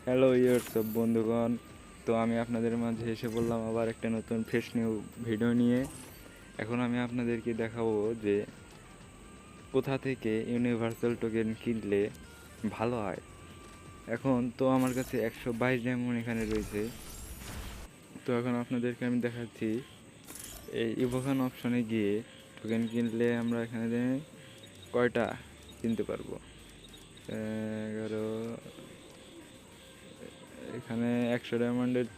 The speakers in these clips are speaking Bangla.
হ্যালো সব বন্ধুগণ। তো আমি আপনাদের মাঝে এসে বললাম আবার একটা নতুন ফ্রেশ নিউ ভিডিও নিয়ে। এখন আমি আপনাদেরকে দেখাবো যে কোথা থেকে ইউনিভার্সাল টোকেন কিনলে ভালো হয়। এখন তো আমার কাছে 122 ডায়মন্ড এখানে রয়েছে। তো এখন আপনাদেরকে আমি দেখাচ্ছি এই ইভোকান অপশনে গিয়ে টোকেন কিনলে আমরা এখানে কয়টা কিনতে পারবো। 11, এখানে 100 ডায়মন্ডের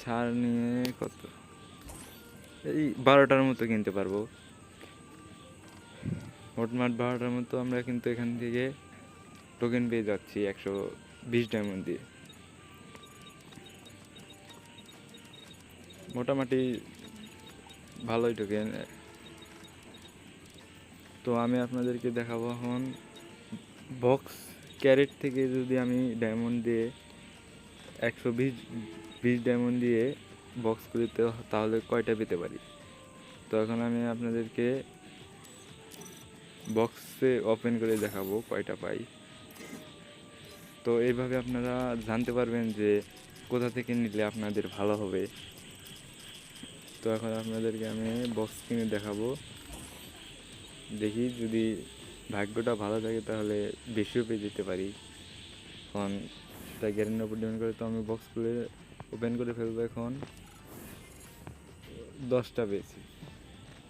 ছাড় নিয়ে কত, এই 12টার মতো কিনতে পারবো। মোটমাট 12টার মতো আমরা কিন্তু এখান থেকে টোকেন পেয়ে যাচ্ছি 120 ডায়মন্ড দিয়ে। মোটামুটি ভালোই টোকেন। তো আমি আপনাদেরকে দেখাবো এখন বক্স ক্যারেট থেকে যদি আমি ডায়মন্ড দিয়ে 120 ডায়মন্ড দিয়ে বক্স খুলিতে তাহলে কয়টা পেতে পারি। তো এখন আমি আপনাদেরকে বক্সে ওপেন করে দেখাবো কয়টা পাই। তো এইভাবে আপনারা জানতে পারবেন যে কোথা থেকে নিলে আপনাদের ভালো হবে। তো এখন আপনাদেরকে আমি বক্স কিনে দেখাবো, দেখি যদি ভাগ্যটা ভালো থাকে তাহলে বেশিও পেয়ে যেতে পারি। এখন সেটা গ্যারেন্টির উপর ডিপেন্ড করে। তো আমি বক্স খুলে ওপেন করে ফেলবো। এখন 10টা পেয়েছি।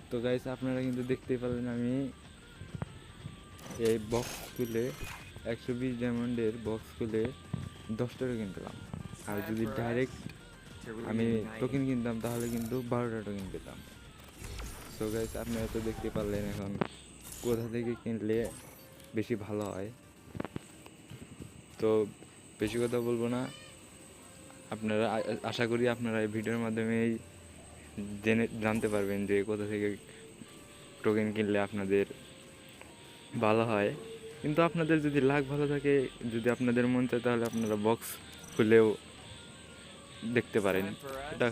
তো গাইস, আপনারা কিন্তু দেখতেই পারলেন আমি এই বক্স খুলে 120 ডায়মন্ডের বক্স খুলে 10টা টোকেন পেলাম। আর যদি ডাইরেক্ট আমি টোকেন কিনতাম তাহলে কিন্তু 12টা টোকেন পেতাম। সো গাইস, আপনারা তো দেখতে পারলেন এখন কোথা থেকে কিনলে বেশি ভালো হয়। তো বেশি কথা বলবো না, আপনারা আশা করি আপনারা এই ভিডিওর মাধ্যমেই জানতে পারবেন যে কোথা থেকে টোকেন কিনলে আপনাদের ভালো হয়। কিন্তু আপনাদের যদি লাক ভালো থাকে, যদি আপনাদের মন চায় তাহলে আপনারা বক্স খুলেও দেখতে পারেন। এটা